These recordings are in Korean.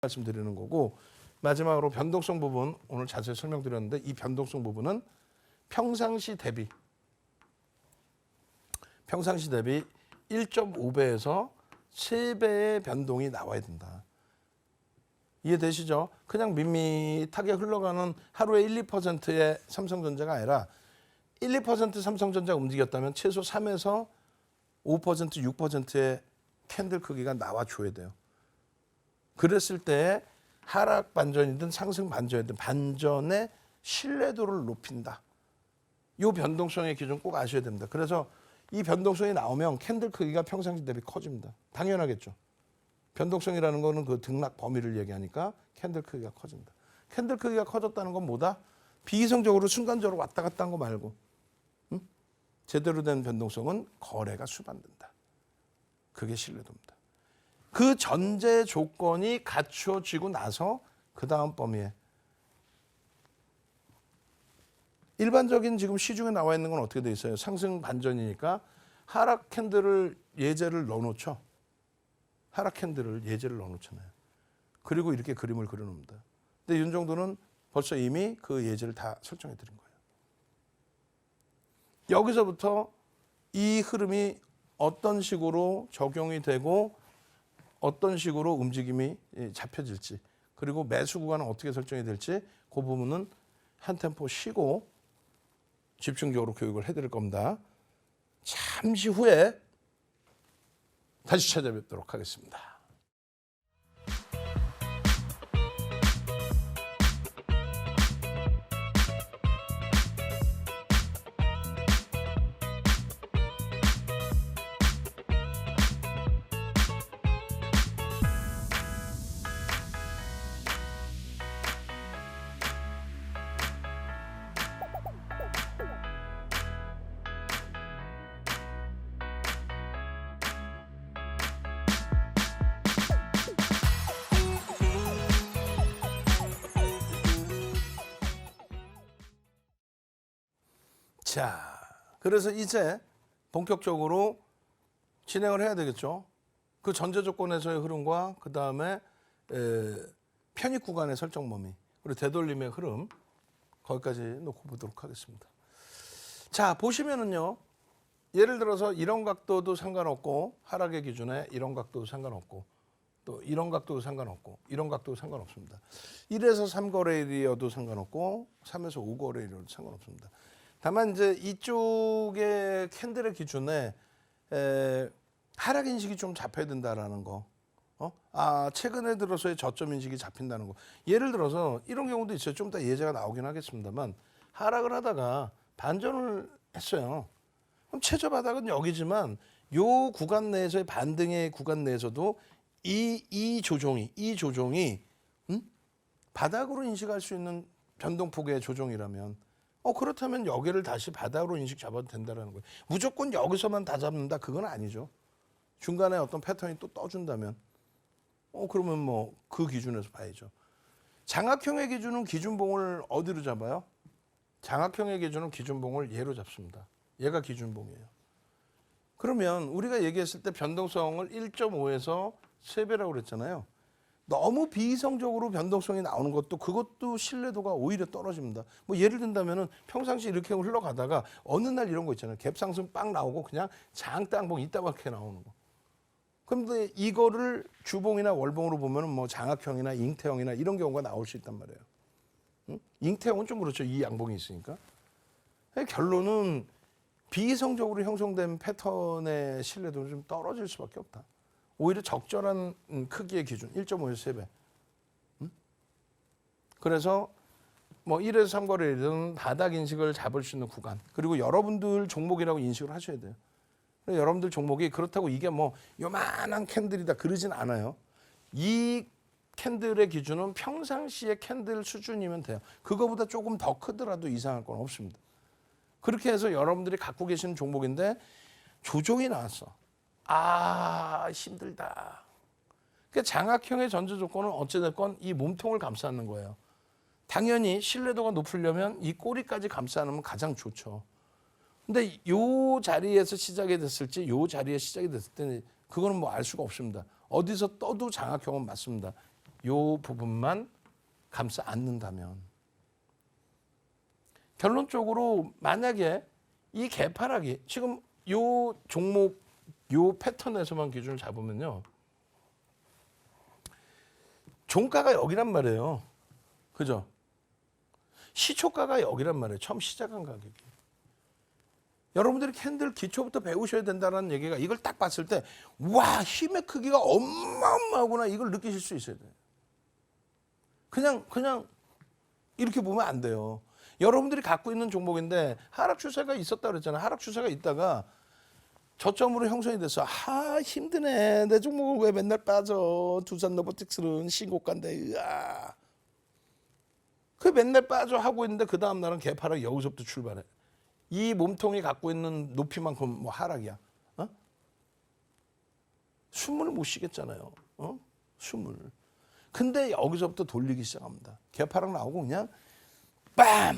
말씀드리는 거고, 마지막으로 변동성 부분 오늘 자세히 설명드렸는데, 이 변동성 부분은 평상시 대비 1.5배에서 3배의 변동이 나와야 된다. 이해되시죠? 그냥 밋밋하게 흘러가는 하루에 1, 2%의 삼성전자가 아니라 1, 2% 삼성전자가 움직였다면 최소 3에서 5%, 6%의 캔들 크기가 나와줘야 돼요. 그랬을 때 하락 반전이든 상승 반전이든 반전의 신뢰도를 높인다. 이 변동성의 기준 꼭 아셔야 됩니다. 그래서 이 변동성이 나오면 캔들 크기가 평상시 대비 커집니다. 당연하겠죠. 변동성이라는 거는 그 등락 범위를 얘기하니까 캔들 크기가 커진다. 캔들 크기가 커졌다는 건 뭐다? 비이성적으로 순간적으로 왔다 갔다 한 거 말고, 제대로 된 변동성은 거래가 수반된다. 그게 신뢰도입니다. 그 전제 조건이 갖추어지고 나서 그 다음 범위에, 일반적인 지금 시중에 나와 있는 건 어떻게 돼 있어요? 상승 반전이니까 하락 캔들을 예제를 넣어놓죠. 하락 캔들을 예제를 넣어놓잖아요. 그리고 이렇게 그림을 그려놓습니다. 근데 윤 정도는 벌써 이미 그 예제를 다 설정해 드린 거예요. 여기서부터 이 흐름이 어떤 식으로 적용이 되고 어떤 식으로 움직임이 잡혀질지, 그리고 매수 구간은 어떻게 설정이 될지, 그 부분은 한 템포 쉬고 집중적으로 교육을 해드릴 겁니다. 잠시 후에 다시 찾아뵙도록 하겠습니다. 자, 그래서 이제 본격적으로 진행을 해야 되겠죠. 그 전제 조건에서의 흐름과 그 다음에 편입 구간의 설정 범위, 그리고 되돌림의 흐름, 거기까지 놓고 보도록 하겠습니다. 자, 보시면은요, 예를 들어서 이런 각도도 상관없고, 하락의 기준에 이런 각도도 상관없고, 또 이런 각도도 상관없고, 이런 각도도 상관없습니다. 1에서 3거래일이어도 상관없고 3에서 5거래일이어도 상관없습니다. 다만 이제 이쪽의 캔들의 기준에 하락 인식이 좀 잡혀야 된다라는 거. 최근에 들어서의 저점 인식이 잡힌다는 거. 예를 들어서 이런 경우도 있어요. 좀 이따 예제가 나오긴 하겠습니다만, 하락을 하다가 반전을 했어요. 그럼 최저 바닥은 여기지만 요 구간 내에서의 반등의 구간 내에서도 이 조종이 바닥으로 인식할 수 있는 변동폭의 조종이라면, 그렇다면 여기를 다시 바닥으로 인식 잡아도 된다는 거예요. 무조건 여기서만 다 잡는다, 그건 아니죠. 중간에 어떤 패턴이 또 떠준다면, 그러면 뭐 그 기준에서 봐야죠. 장악형의 기준은 기준봉을 어디로 잡아요? 장악형의 기준은 기준봉을 얘로 잡습니다. 얘가 기준봉이에요. 그러면 우리가 얘기했을 때 변동성을 1.5에서 3배라고 그랬잖아요. 너무 비이성적으로 변동성이 나오는 것도, 그것도 신뢰도가 오히려 떨어집니다. 뭐 예를 든다면은 평상시 이렇게 흘러가다가 어느 날 이런 거 있잖아요. 갭상승 빵 나오고 그냥 장땅봉 이따박하게 나오는 거. 그런데 이거를 주봉이나 월봉으로 보면은 뭐 장악형이나 잉태형이나 이런 경우가 나올 수 있단 말이에요. 잉태형은 좀 그렇죠. 이 양봉이 있으니까. 결론은 비이성적으로 형성된 패턴의 신뢰도는 좀 떨어질 수밖에 없다. 오히려 적절한 크기의 기준 1.5에서 3배. 그래서 뭐 1에서 3거래일은 바닥 인식을 잡을 수 있는 구간, 그리고 여러분들 종목이라고 인식을 하셔야 돼요. 여러분들 종목이 그렇다고 이게 뭐 요만한 캔들이다 그러진 않아요. 이 캔들의 기준은 평상시의 캔들 수준이면 돼요. 그거보다 조금 더 크더라도 이상할 건 없습니다. 그렇게 해서 여러분들이 갖고 계시는 종목인데 조종이 나왔어. 힘들다. 그러니까 장악형의 전제 조건은 어찌됐건 이 몸통을 감싸는 거예요. 당연히 신뢰도가 높으려면 이 꼬리까지 감싸 놓으면 가장 좋죠. 근데 요 자리에서 시작이 됐을지 요 자리에 시작이 됐을 때는 그거는 뭐 알 수가 없습니다. 어디서 떠도 장악형은 맞습니다. 요 부분만 감싸 안는다면 결론적으로 만약에 이 개파락이 지금 요 종목 요 패턴에서만 기준을 잡으면요. 종가가 여기란 말이에요. 그죠? 시초가가 여기란 말이에요. 처음 시작한 가격이. 여러분들이 캔들 기초부터 배우셔야 된다는 얘기가 이걸 딱 봤을 때 와, 힘의 크기가 어마어마하구나 이걸 느끼실 수 있어야 돼요. 그냥 이렇게 보면 안 돼요. 여러분들이 갖고 있는 종목인데 하락 추세가 있었다 그랬잖아요. 하락 추세가 있다가 저점으로 형성이 돼서 힘드네. 내 종목을 왜 맨날 빠져. 두산 로보틱스는 신고가인데 으아. 그 맨날 빠져 하고 있는데 그 다음 날은 개파락 여기서부터 출발해. 이 몸통이 갖고 있는 높이만큼 뭐 하락이야. 숨을 못 쉬겠잖아요. 숨을. 근데 여기서부터 돌리기 시작합니다. 개파락 나오고 그냥 빰!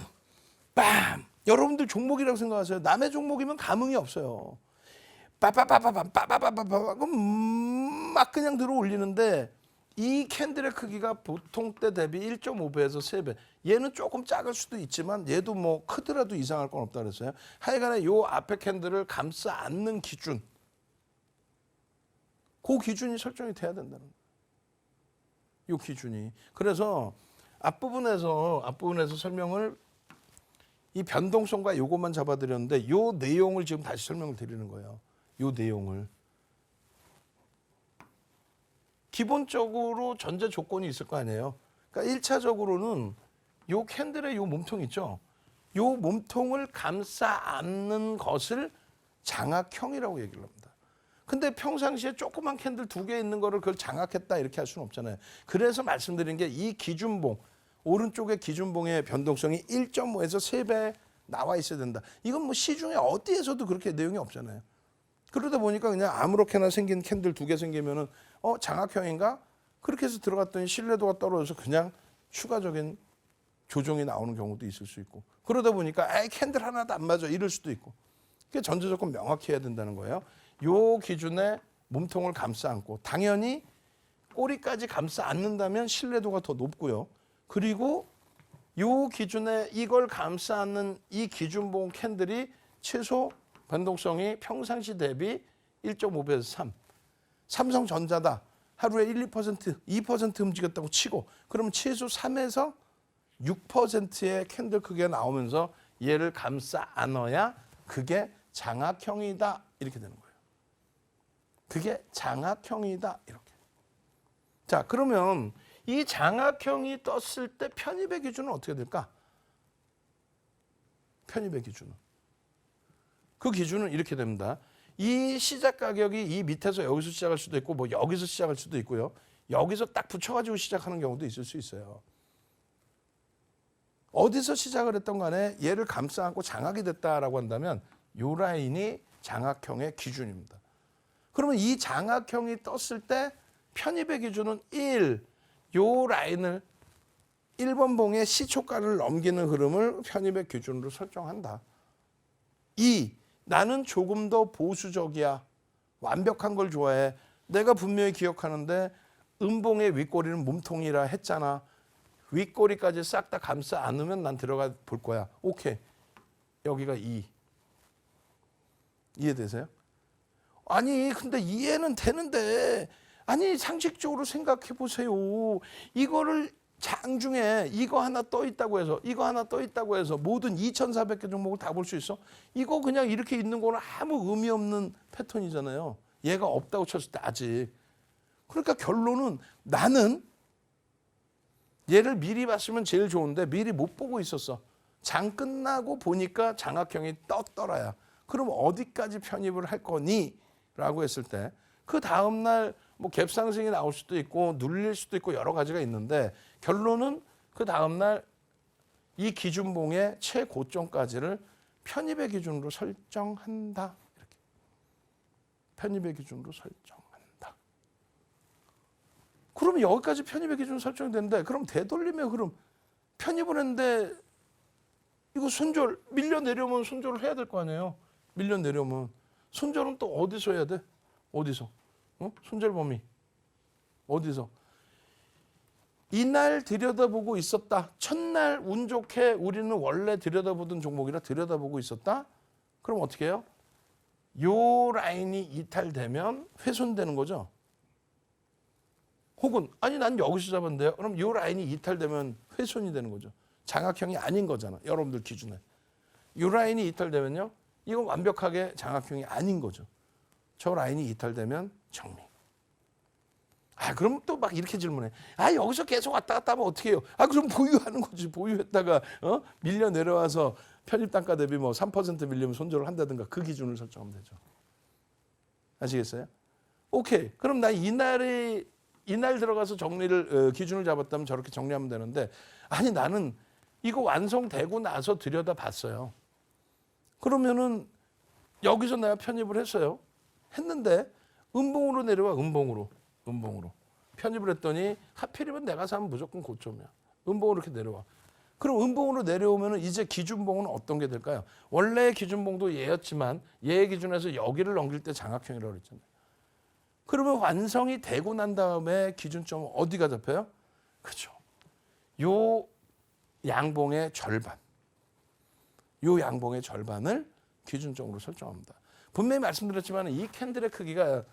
빰! 여러분들 종목이라고 생각하세요. 남의 종목이면 감흥이 없어요. 빠빠빠빠빰 빠빠빠빠빠 막 그냥 들어 올리는데 이 캔들의 크기가 보통 때 대비 1.5배에서 3배. 얘는 조금 작을 수도 있지만 얘도 뭐 크더라도 이상할 건 없다 그랬어요. 하여간에 요 앞에 캔들을 감싸 안는 기준. 그 기준이 설정이 돼야 된다는 거예요. 요 기준이. 그래서 앞부분에서 설명을 이 변동성과 요것만 잡아드렸는데 요 내용을 지금 다시 설명을 드리는 거예요. 요 내용을. 기본적으로 전제 조건이 있을 거 아니에요. 그러니까 1차적으로는 요 캔들의 요 몸통 있죠. 요 몸통을 감싸 안는 것을 장악형이라고 얘기를 합니다. 근데 평상시에 조그만 캔들 2개 있는 거를 그걸 장악했다 이렇게 할 수는 없잖아요. 그래서 말씀드린 게 이 기준봉, 오른쪽의 기준봉의 변동성이 1.5에서 3배 나와 있어야 된다. 이건 뭐 시중에 어디에서도 그렇게 내용이 없잖아요. 그러다 보니까 그냥 아무렇게나 생긴 캔들 2개 생기면은 장악형인가? 그렇게 해서 들어갔더니 신뢰도가 떨어져서 그냥 추가적인 조정이 나오는 경우도 있을 수 있고. 그러다 보니까 캔들 하나도 안 맞아 이럴 수도 있고. 그게 전제 조건 명확히 해야 된다는 거예요. 요 기준에 몸통을 감싸 안고 당연히 꼬리까지 감싸 안는다면 신뢰도가 더 높고요. 그리고 요 기준에 이걸 감싸 안는 이 기준봉 캔들이 최소 변동성이 평상시 대비 1.5배에서 3. 삼성전자다. 하루에 1, 2%, 2% 움직였다고 치고 그러면 최소 3에서 6%의 캔들 크기가 나오면서 얘를 감싸 안아야 그게 장악형이다. 이렇게 되는 거예요. 그게 장악형이다. 이렇게. 자, 그러면 이 장악형이 떴을 때 편입의 기준은 어떻게 될까? 편입의 기준은. 그 기준은 이렇게 됩니다. 이 시작 가격이 이 밑에서 여기서 시작할 수도 있고 뭐 여기서 시작할 수도 있고요. 여기서 딱 붙여가지고 시작하는 경우도 있을 수 있어요. 어디서 시작을 했던 간에 얘를 감싸 안고 장악이 됐다라고 한다면 요 라인이 장악형의 기준입니다. 그러면 이 장악형이 떴을 때 편입의 기준은 1. 요 라인을 1번 봉의 시초가를 넘기는 흐름을 편입의 기준으로 설정한다. 2. 나는 조금 더 보수적이야. 완벽한 걸 좋아해. 내가 분명히 기억하는데 음봉의 윗꼬리는 몸통이라 했잖아. 윗꼬리까지 싹 다 감싸 안으면 난 들어가 볼 거야. 오케이. 여기가 2. 이해되세요? 아니 근데 이해는 되는데 아니 상식적으로 생각해 보세요. 이거를 장중에 이거 하나 떠 있다고 해서 모든 2,400개 종목을 다 볼 수 있어? 이거 그냥 이렇게 있는 거는 아무 의미 없는 패턴이잖아요. 얘가 없다고 쳤을 때 아직. 그러니까 결론은 나는 얘를 미리 봤으면 제일 좋은데 미리 못 보고 있었어. 장 끝나고 보니까 장악형이 떴더라야. 그럼 어디까지 편입을 할 거니? 라고 했을 때 그 다음날 뭐 갭상승이 나올 수도 있고 눌릴 수도 있고 여러 가지가 있는데 결론은 그 다음날 이 기준봉의 최고점까지를 편입의 기준으로 설정한다. 이렇게. 편입의 기준으로 설정한다. 그러면 여기까지 편입의 기준 설정이 되는데 그럼 되돌림의 흐름 편입을 했는데 이거 손절 밀려 내려오면 손절을 해야 될 거 아니에요. 밀려 내려오면 손절은 또 어디서 해야 돼? 어디서? 손절 범위 어디서? 이날 들여다보고 있었다. 첫날 운 좋게 우리는 원래 들여다보던 종목이라 들여다보고 있었다. 그럼 어떻게 해요? 요 라인이 이탈되면 훼손되는 거죠. 혹은 아니 난 여기서 잡았는데요. 그럼 요 라인이 이탈되면 훼손이 되는 거죠. 장악형이 아닌 거잖아. 여러분들 기준에. 요 라인이 이탈되면요. 이건 완벽하게 장악형이 아닌 거죠. 저 라인이 이탈되면 정리. 그럼 또 막 이렇게 질문해. 여기서 계속 왔다 갔다 하면 어떻게 해요? 그럼 보유하는 거지. 보유했다가 밀려 내려와서 편입 단가 대비 뭐 3% 밀리면 손절을 한다든가 그 기준을 설정하면 되죠. 아시겠어요? 오케이. 그럼 나 이날 들어가서 정리를 기준을 잡았다면 저렇게 정리하면 되는데 아니 나는 이거 완성되고 나서 들여다봤어요. 그러면은 여기서 내가 편입을 했어요. 했는데 음봉으로 내려와. 음봉으로 편입을 했더니 하필이면 내가 사면 무조건 고점이야. 음봉으로 이렇게 내려와. 그럼 음봉으로 내려오면 이제 기준봉은 어떤 게 될까요? 원래 기준봉도 얘였지만 얘의 기준에서 여기를 넘길 때 장악형이라고 그랬잖아요. 그러면 완성이 되고 난 다음에 기준점은 어디가 잡혀요? 그렇죠. 요 양봉의 절반. 요 양봉의 절반을 기준점으로 설정합니다. 분명히 말씀드렸지만 이 캔들의 크기가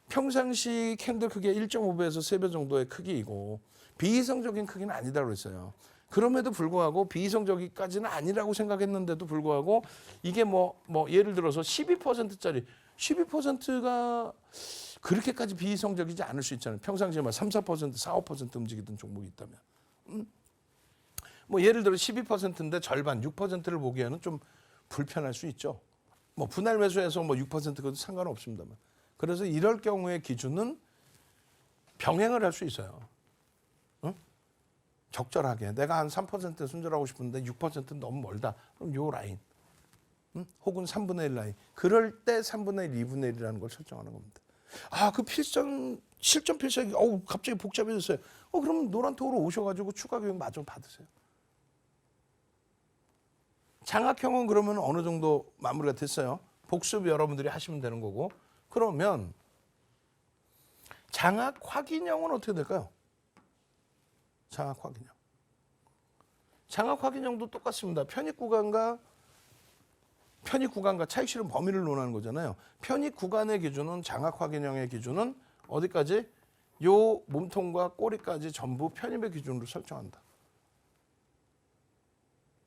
평상시 캔들 크기의 1.5배에서 3배 정도의 크기이고 비이성적인 크기는 아니다고 그랬어요. 그럼에도 불구하고 비이성적이까지는 아니라고 생각했는데도 불구하고 이게 뭐 예를 들어서 12%짜리 12%가 그렇게까지 비이성적이지 않을 수 있잖아요. 평상시에 막 3, 4%, 4, 5% 움직이던 종목이 있다면. 뭐 예를 들어 12%인데 절반 6%를 보기에는 좀 불편할 수 있죠. 뭐 분할 매수해서 뭐 6%거도 상관은 없습니다만. 그래서 이럴 경우의 기준은 병행을 할 수 있어요. 적절하게 내가 한 3% 손절하고 싶은데 6%는 너무 멀다. 그럼 요 라인 혹은 3분의 1 라인. 그럴 때 3분의 1, 2분의 1이라는 걸 설정하는 겁니다. 그 실전 필살기 갑자기 복잡해졌어요. 그럼 노란톡으로 오셔가지고 추가 교육 마저 받으세요. 장악형은 그러면 어느 정도 마무리가 됐어요. 복습 여러분들이 하시면 되는 거고. 그러면 장악 확인형은 어떻게 될까요? 장악 확인형. 장악 확인형도 똑같습니다. 편입 구간과 차익 실현 범위를 논하는 거잖아요. 편입 구간의 기준은 장악 확인형의 기준은 어디까지? 요 몸통과 꼬리까지 전부 편입의 기준으로 설정한다.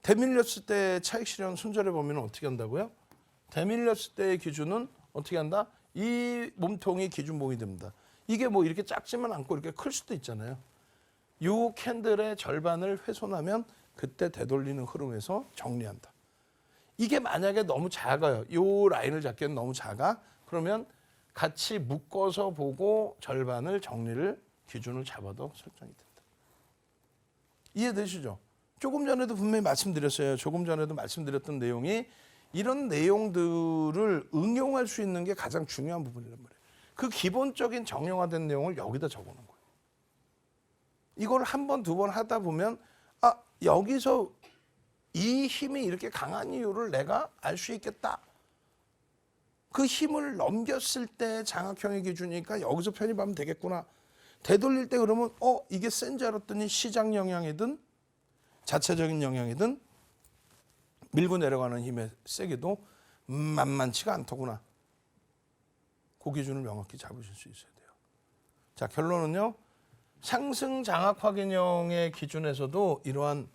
대밀렸을 때 차익 실현 손절의 범위는 어떻게 한다고요? 대밀렸을 때의 기준은 어떻게 한다? 이 몸통이 기준봉이 됩니다. 이게 뭐 이렇게 작지만 않고 이렇게 클 수도 있잖아요. 요 캔들의 절반을 훼손하면 그때 되돌리는 흐름에서 정리한다. 이게 만약에 너무 작아요. 요 라인을 잡기엔 너무 작아. 그러면 같이 묶어서 보고 절반을 정리를 기준을 잡아도 설정이 된다. 이해되시죠? 조금 전에도 분명히 말씀드렸어요. 조금 전에도 말씀드렸던 내용이 이런 내용들을 응용할 수 있는 게 가장 중요한 부분이란 말이에요. 그 기본적인 정형화된 내용을 여기다 적어놓은 거예요. 이걸 한 번, 두 번 하다 보면 여기서 이 힘이 이렇게 강한 이유를 내가 알 수 있겠다. 그 힘을 넘겼을 때 장악형의 기준이니까 여기서 편입하면 되겠구나. 되돌릴 때 그러면 이게 센 줄 알았더니 시장 영향이든 자체적인 영향이든 밀고 내려가는 힘의 세기도 만만치가 않더구나. 그 기준을 명확히 잡으실 수 있어야 돼요. 자, 결론은요. 상승 장악 확인형의 기준에서도 이러한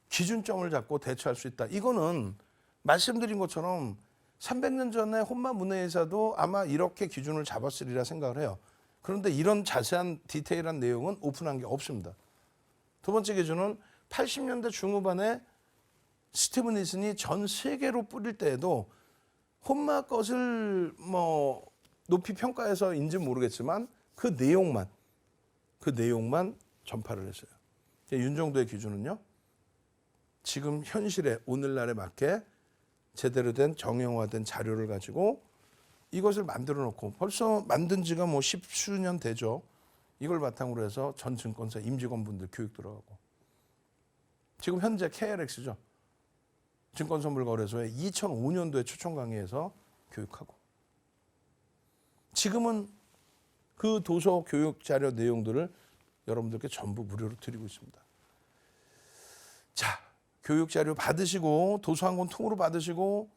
기준점을 잡고 대처할 수 있다. 이거는 말씀드린 것처럼 300년 전에 혼마 문해회사도 아마 이렇게 기준을 잡았으리라 생각을 해요. 그런데 이런 자세한 디테일한 내용은 오픈한 게 없습니다. 두 번째 기준은 80년대 중후반에 스티븐 니슨이 전 세계로 뿌릴 때에도 혼마 것을 뭐 높이 평가해서인지 모르겠지만 그 내용만 전파를 했어요. 윤정도의 기준은요. 지금 현실에 오늘날에 맞게 제대로 된 정형화된 자료를 가지고 이것을 만들어 놓고 벌써 만든 지가 뭐 10수년 되죠. 이걸 바탕으로 해서 전 증권사 임직원분들 교육 들어가고 지금 현재 KLX죠. 증권선물거래소에 2005년도에 초청 강의해서 교육하고 지금은 그 도서 교육 자료 내용들을 여러분들께 전부 무료로 드리고 있습니다. 자, 교육 자료 받으시고 도서관권 통으로 받으시고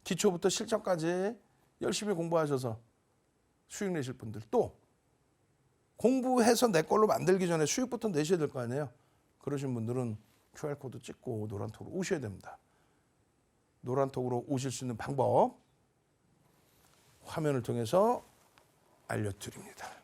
기초부터 실전까지 열심히 공부하셔서 수익 내실 분들, 또 공부해서 내 걸로 만들기 전에 수익부터 내셔야 될 거 아니에요. 그러신 분들은 QR코드 찍고 노란톡으로 오셔야 됩니다. 노란톡으로 오실 수 있는 방법 화면을 통해서 알려드립니다.